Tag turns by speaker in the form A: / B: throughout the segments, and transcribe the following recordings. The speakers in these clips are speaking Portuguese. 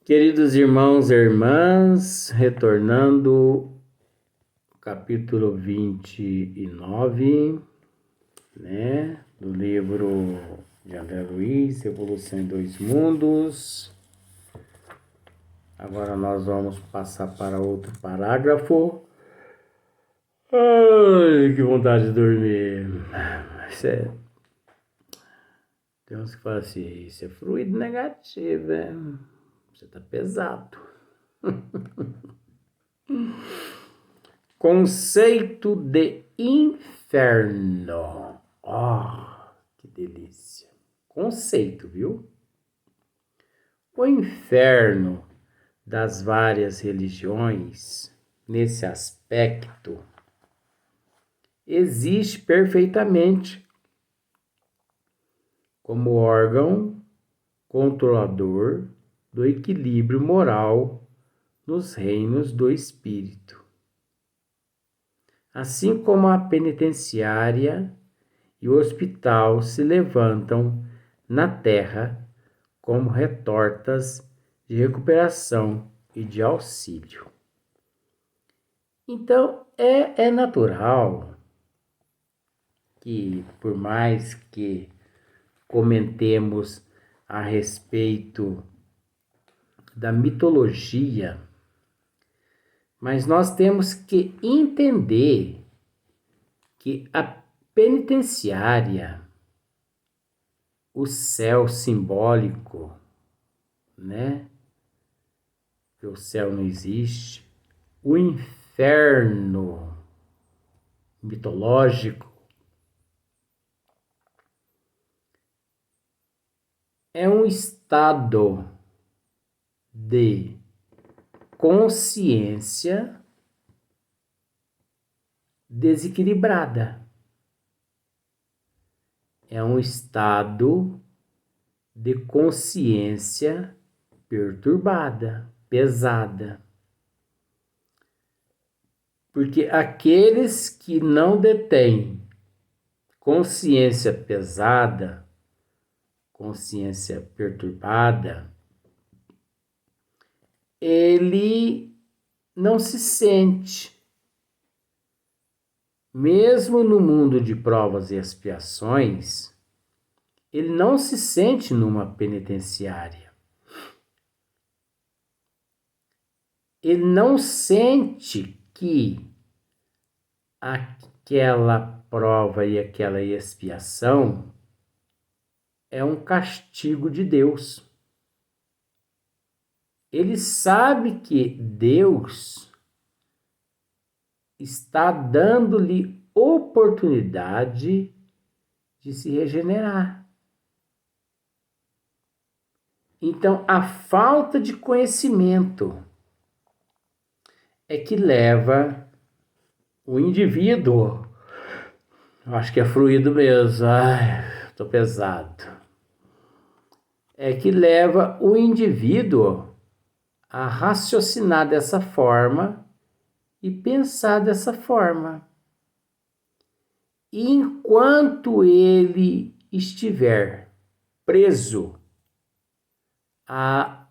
A: Queridos irmãos e irmãs, retornando ao capítulo 29, do livro de André Luiz, Revolução em Dois Mundos. Agora nós vamos passar para outro parágrafo. Ai, que vontade de dormir. Tem uns que falam assim, isso é fluido negativo, você tá pesado. Conceito de inferno. Que delícia. Conceito, viu? O inferno das várias religiões, nesse aspecto, existe perfeitamente como órgão controlador do equilíbrio moral nos reinos do espírito. Assim como a penitenciária e o hospital se levantam na terra como retortas de recuperação e de auxílio. Então, é natural que, por mais que comentemos a respeito da mitologia, mas nós temos que entender que a penitenciária, o céu simbólico, que o céu não existe, o inferno mitológico, é um estado de consciência desequilibrada. É um estado de consciência perturbada, pesada. Porque aqueles que não detêm consciência pesada, consciência perturbada, ele não se sente, mesmo no mundo de provas e expiações, ele não se sente numa penitenciária. Ele não sente que aquela prova e aquela expiação é um castigo de Deus. Ele sabe que Deus está dando-lhe oportunidade de se regenerar. Então, a falta de conhecimento é que leva o indivíduo, acho que é fluido mesmo, tô pesado, é que leva o indivíduo a raciocinar dessa forma e pensar dessa forma. E enquanto ele estiver preso a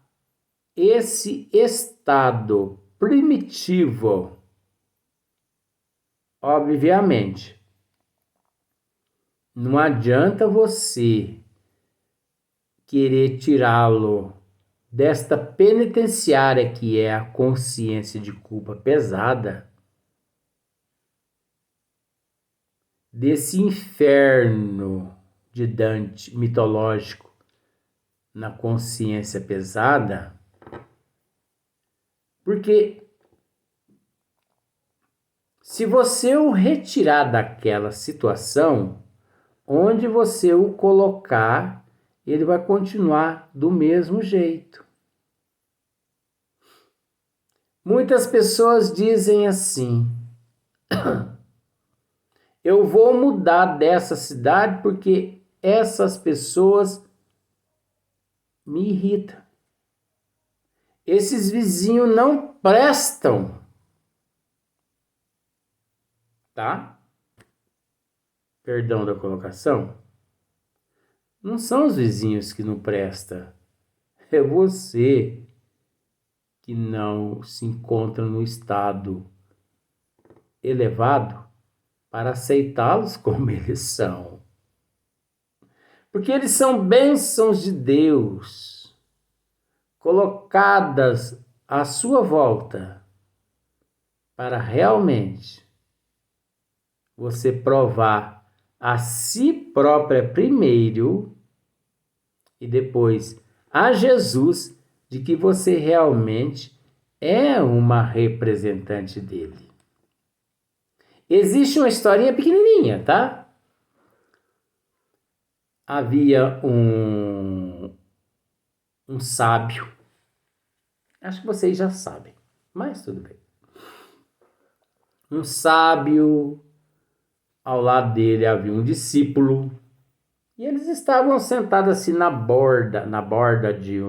A: esse estado primitivo, obviamente, não adianta você querer tirá-lo desta penitenciária que é a consciência de culpa pesada, desse inferno de Dante mitológico na consciência pesada, porque se você o retirar daquela situação, onde você o colocar, ele vai continuar do mesmo jeito. Muitas pessoas dizem assim: eu vou mudar dessa cidade porque essas pessoas me irritam. Esses vizinhos não prestam. Tá? Perdão da colocação. Não são os vizinhos que não prestam. É você. que não se encontram no estado elevado para aceitá-los como eles são. Porque eles são bênçãos de Deus, colocadas à sua volta, para realmente você provar a si própria primeiro e depois a Jesus de que você realmente é uma representante dele. Existe uma historinha pequenininha, tá? Havia um sábio, acho que vocês já sabem, mas tudo bem. Um sábio, ao lado dele havia um discípulo, e eles estavam sentados assim na borda de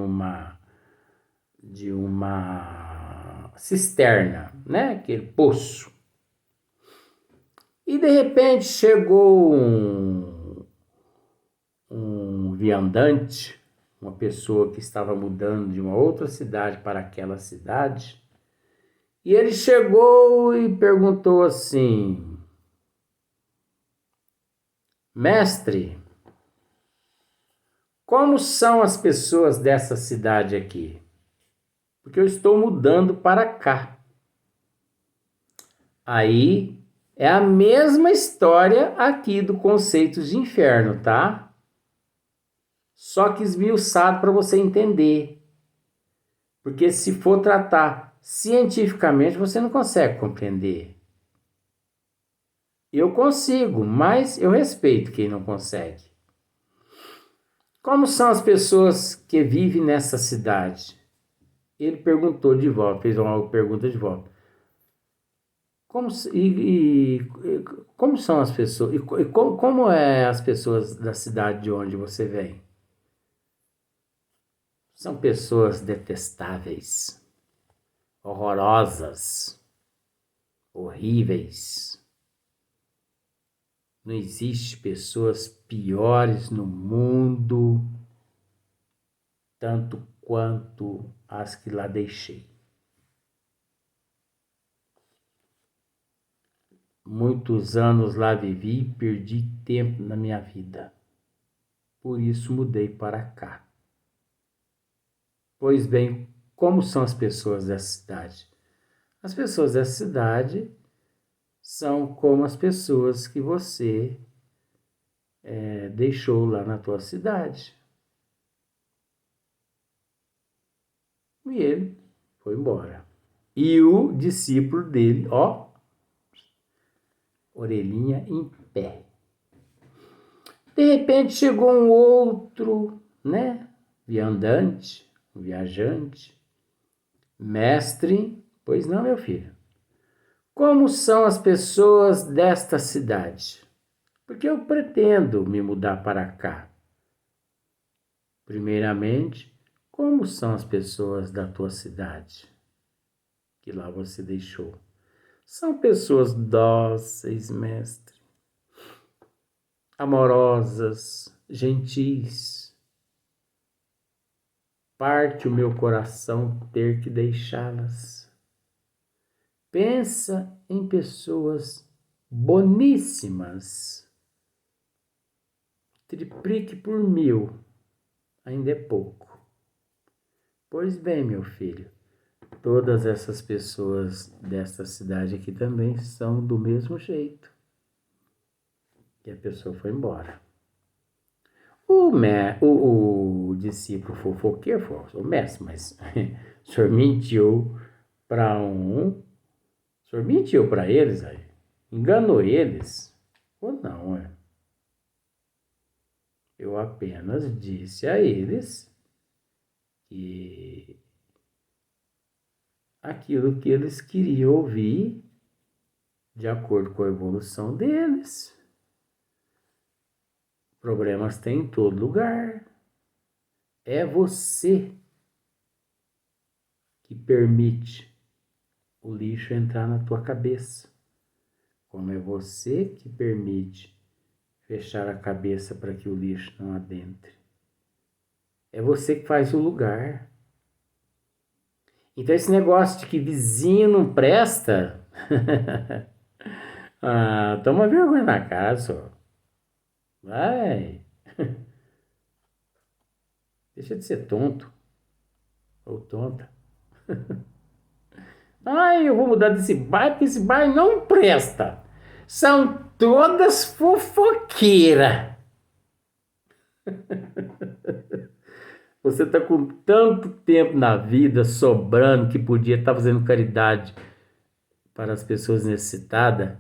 A: uma cisterna, né? Aquele poço. E de repente chegou um viandante, uma pessoa que estava mudando de uma outra cidade para aquela cidade. E ele chegou e perguntou assim: Mestre, como são as pessoas dessa cidade aqui? Porque eu estou mudando para cá. Aí é a mesma história aqui do conceito de inferno, tá? Só que esmiuçado para você entender. Porque se for tratar cientificamente, você não consegue compreender. Eu consigo, mas eu respeito quem não consegue. Como são as pessoas que vivem nessa cidade? Ele perguntou de volta, fez uma pergunta de volta. Como são as pessoas? Como é as pessoas da cidade de onde você vem? São pessoas detestáveis, horrorosas, horríveis. Não existe pessoas piores no mundo, tanto quanto as que lá deixei. Muitos anos lá vivi e perdi tempo na minha vida. Por isso mudei para cá. Pois bem, como são as pessoas dessa cidade? As pessoas dessa cidade são como as pessoas que você deixou lá na tua cidade. E ele foi embora. E o discípulo dele, ó, orelhinha em pé. De repente chegou um outro, né? Viandante, um viajante. Mestre, pois não, meu filho. Como são as pessoas desta cidade? Porque eu pretendo me mudar para cá. Primeiramente, como são as pessoas da tua cidade que lá você deixou? São pessoas dóceis, mestre, amorosas, gentis. Parte o meu coração ter que deixá-las. Pensa em pessoas boníssimas. Triplique por 1000, ainda é pouco. Pois bem, meu filho, todas essas pessoas desta cidade aqui também são do mesmo jeito. E a pessoa foi embora. O discípulo fofoqueiro falou: o mestre, mas o senhor mentiu para o senhor mentiu para eles aí? Enganou eles? Ou não, é? Eu apenas disse a eles que aquilo que eles queriam ouvir, de acordo com a evolução deles. Problemas tem em todo lugar. É você que permite o lixo entrar na tua cabeça. Como é você que permite fechar a cabeça para que o lixo não adentre. É você que faz o lugar. Então esse negócio de que vizinho não presta, toma vergonha na cara, só. Vai, deixa de ser tonto ou tonta. Eu vou mudar desse bairro porque esse bairro não presta. São todas fofoqueiras. Você está com tanto tempo na vida sobrando que podia estar fazendo caridade para as pessoas necessitadas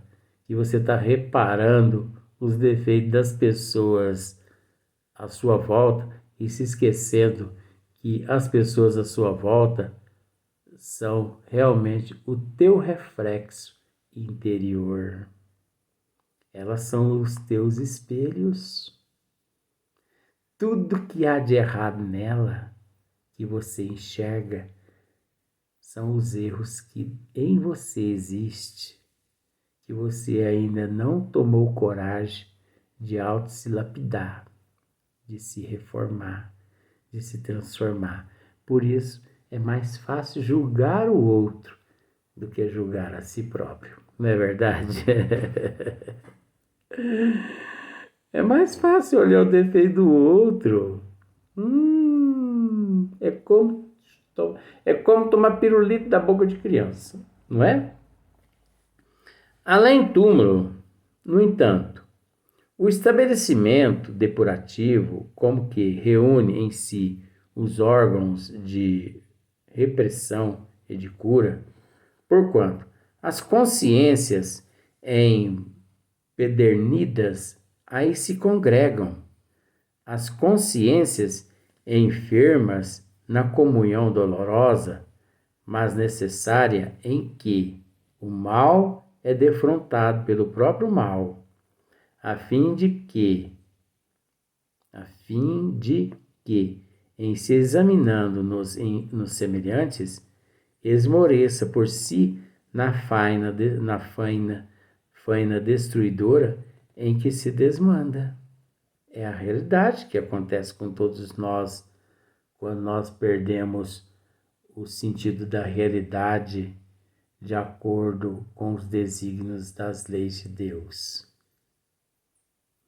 A: e você está reparando os defeitos das pessoas à sua volta e se esquecendo que as pessoas à sua volta são realmente o teu reflexo interior. Elas são os teus espelhos. Tudo que há de errado nela, que você enxerga, são os erros que em você existe, que você ainda não tomou coragem de se lapidar, de se reformar, de se transformar. Por isso, é mais fácil julgar o outro do que julgar a si próprio. Não é verdade? É mais fácil olhar o defeito do outro. É como, é como tomar pirulito da boca de criança, não é? Além túmulo, no entanto, o estabelecimento depurativo, como que reúne em si os órgãos de repressão e de cura, porquanto as consciências empedernidas aí se congregam, as consciências enfermas na comunhão dolorosa, mas necessária em que o mal é defrontado pelo próprio mal, a fim de que, em se examinando nos semelhantes, esmoreça por si na faina destruidora em que se desmanda. É a realidade que acontece com todos nós quando nós perdemos o sentido da realidade de acordo com os desígnios das leis de Deus.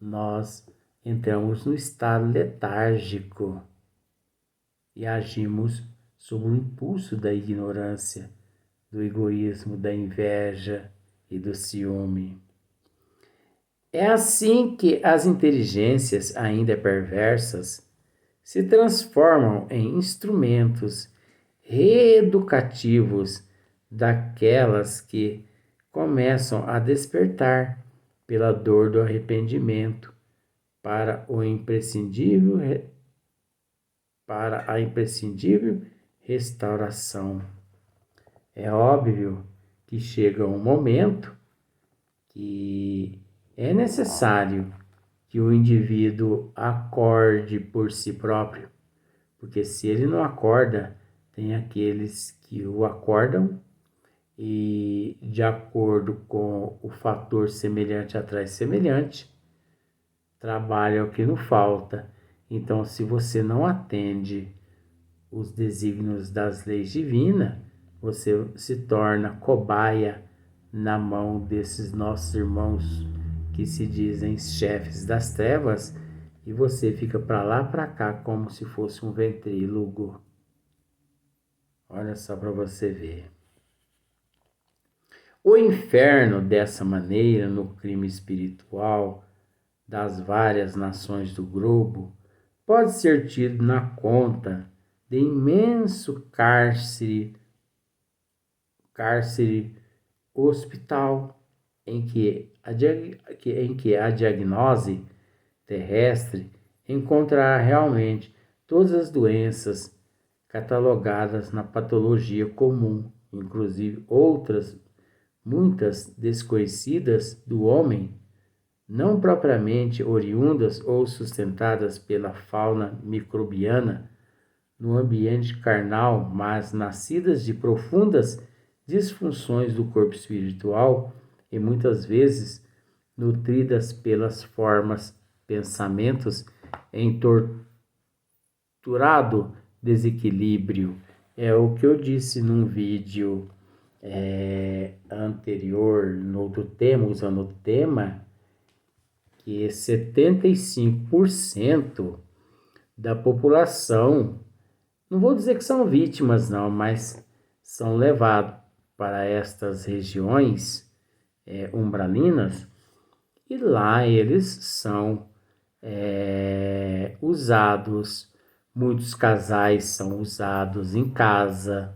A: Nós entramos no estado letárgico e agimos sob o impulso da ignorância, do egoísmo, da inveja e do ciúme. É assim que as inteligências ainda perversas se transformam em instrumentos reeducativos daquelas que começam a despertar pela dor do arrependimento para a imprescindível restauração. É óbvio que chega um momento que é necessário que o indivíduo acorde por si próprio, porque se ele não acorda, tem aqueles que o acordam e, de acordo com o fator semelhante atrai semelhante, trabalha o que não falta. Então, se você não atende os desígnios das leis divinas, você se torna cobaia na mão desses nossos irmãos que se dizem chefes das trevas e você fica para lá para cá como se fosse um ventrílogo. Olha só para você ver. O inferno, dessa maneira, no crime espiritual das várias nações do globo, pode ser tido na conta de imenso cárcere hospital em que a diagnose terrestre encontrará realmente todas as doenças catalogadas na patologia comum, inclusive outras, muitas desconhecidas do homem, não propriamente oriundas ou sustentadas pela fauna microbiana no ambiente carnal, mas nascidas de profundas disfunções do corpo espiritual e muitas vezes nutridas pelas formas, pensamentos em torturado desequilíbrio É o que eu disse num vídeo anterior, no outro tema, usando o tema, que 75% da população, não vou dizer que são vítimas não, mas são levados para estas regiões umbralinas, e lá eles são usados, muitos casais são usados em casa,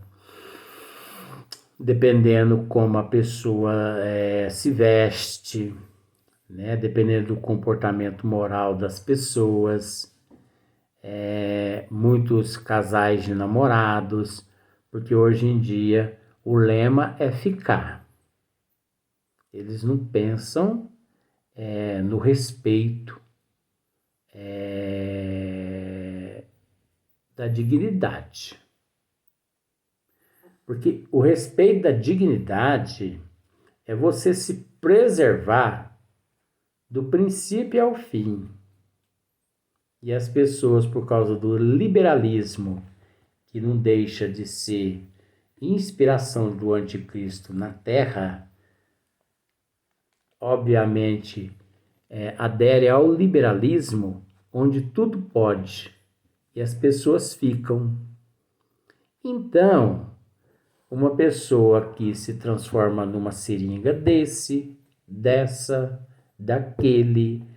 A: dependendo como a pessoa se veste, né? Dependendo do comportamento moral das pessoas, muitos casais de namorados, porque hoje em dia o lema é ficar. Eles não pensam no respeito da dignidade. Porque o respeito da dignidade é você se preservar do princípio ao fim. E as pessoas, por causa do liberalismo, que não deixa de ser inspiração do anticristo na Terra, obviamente adere ao liberalismo, onde tudo pode, e as pessoas ficam. Então, uma pessoa que se transforma numa seringa dessa, daquele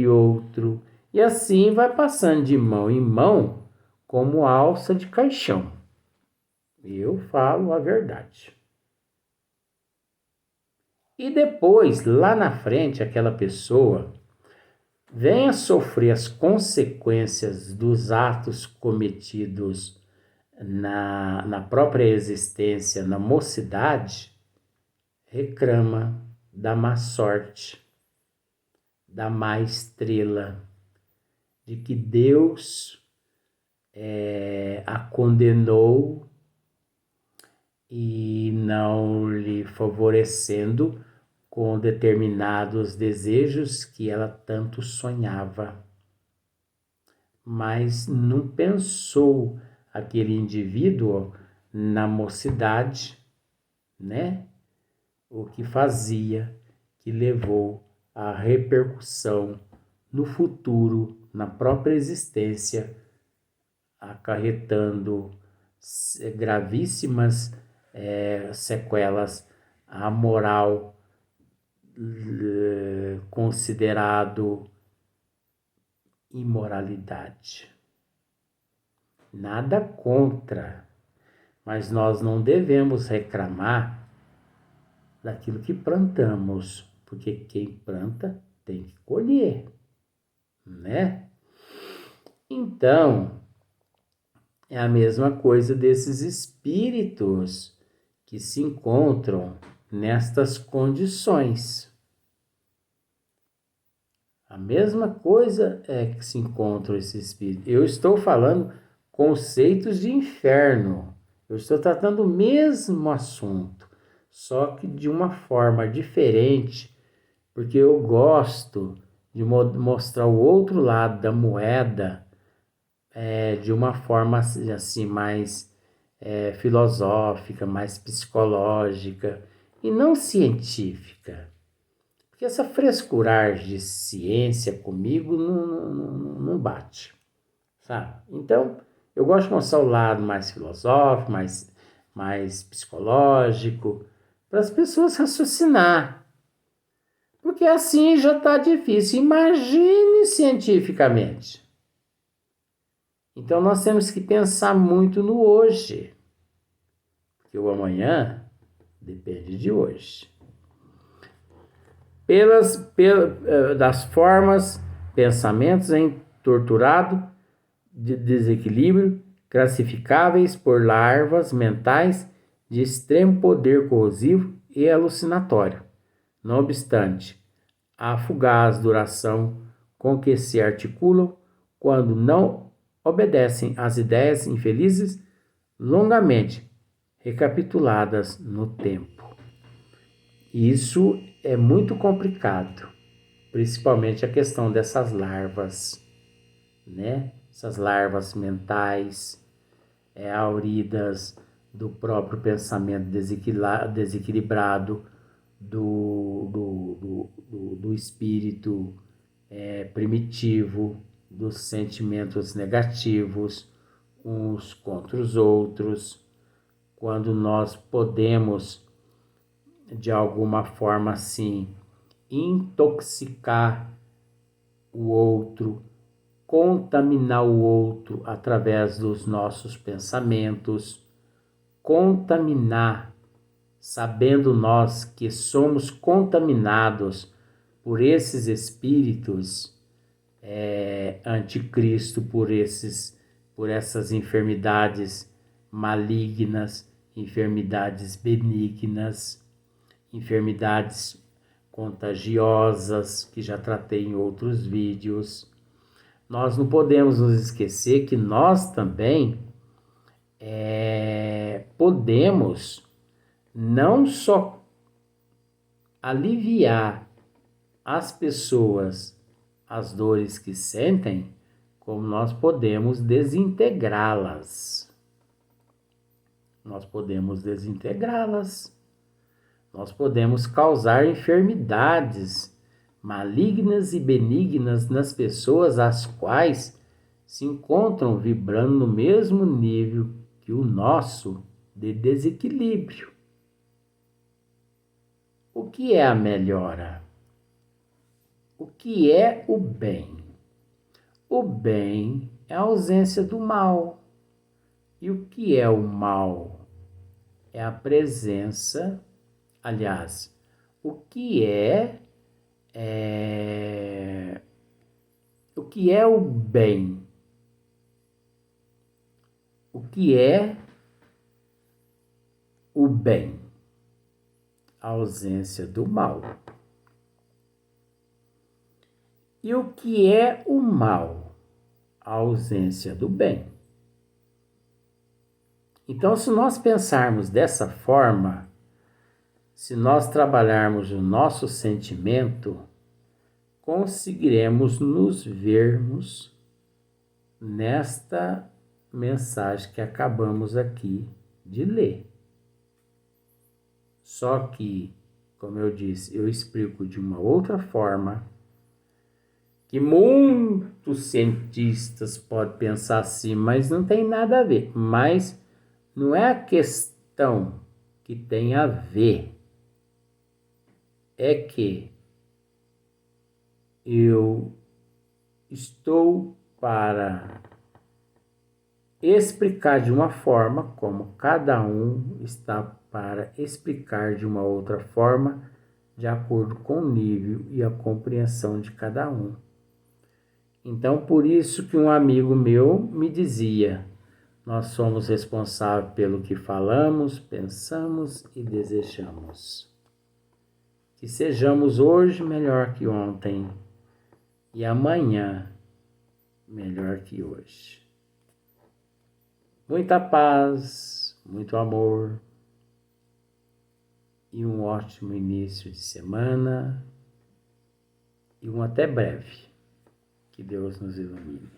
A: outro, e assim vai passando de mão em mão como alça de caixão. Eu falo a verdade. E depois, lá na frente, aquela pessoa venha sofrer as consequências dos atos cometidos na própria existência, na mocidade, reclama da má sorte, da má estrela, de que Deus a condenou e não lhe favorecendo com determinados desejos que ela tanto sonhava. Mas não pensou aquele indivíduo na mocidade, né? O que fazia, que levou à repercussão no futuro, na própria existência, acarretando gravíssimas sequelas à moral considerado imoralidade. Nada contra, mas nós não devemos reclamar daquilo que plantamos, porque quem planta tem que colher, né? Então, é a mesma coisa desses espíritos que se encontram nestas condições. A mesma coisa é que se encontram esses espíritos. Eu estou falando conceitos de inferno. Eu estou tratando o mesmo assunto, só que de uma forma diferente, porque eu gosto de mostrar o outro lado da moeda de uma forma assim mais filosófica, mais psicológica e não científica. Porque essa frescuragem de ciência comigo não bate, sabe? Então, eu gosto de mostrar o lado mais filosófico, mais psicológico, para as pessoas raciocinar. Porque assim já está difícil. Imagine cientificamente. Então, nós temos que pensar muito no hoje. Porque o amanhã depende de hoje. Das formas, pensamentos torturado de desequilíbrio, classificáveis por larvas mentais de extremo poder corrosivo e alucinatório. Não obstante, a fugaz duração com que se articulam quando não obedecem às ideias infelizes longamente recapituladas no tempo. Isso é muito complicado, principalmente a questão dessas larvas, né? Essas larvas mentais, auridas do próprio pensamento desequilibrado, do espírito primitivo, dos sentimentos negativos uns contra os outros, quando nós podemos, de alguma forma assim, intoxicar o outro, contaminar o outro através dos nossos pensamentos, contaminar, sabendo nós que somos contaminados por esses espíritos anticristo, por essas enfermidades malignas, enfermidades benignas, enfermidades contagiosas, que já tratei em outros vídeos. Nós não podemos nos esquecer que nós também podemos não só aliviar as pessoas as dores que sentem, como nós podemos desintegrá-las. Nós podemos desintegrá-las. Nós podemos causar enfermidades malignas e benignas nas pessoas as quais se encontram vibrando no mesmo nível que o nosso de desequilíbrio. O que é a melhora? O que é o bem? O bem é a ausência do mal. E o que é o mal? É a presença, aliás, o que é o bem? O que é o bem? A ausência do mal. E o que é o mal? A ausência do bem. Então, se nós pensarmos dessa forma, se nós trabalharmos o nosso sentimento, conseguiremos nos vermos nesta mensagem que acabamos aqui de ler. Só que, como eu disse, eu explico de uma outra forma, que muitos cientistas podem pensar assim, mas não tem nada a ver. Mas não é a questão que tem a ver, é que eu estou para explicar de uma forma, como cada um está para explicar de uma outra forma, de acordo com o nível e a compreensão de cada um. Então, por isso que um amigo meu me dizia: nós somos responsáveis pelo que falamos, pensamos e desejamos. Que sejamos hoje melhor que ontem e amanhã melhor que hoje. Muita paz, muito amor e um ótimo início de semana e um até breve. Que Deus nos ilumine.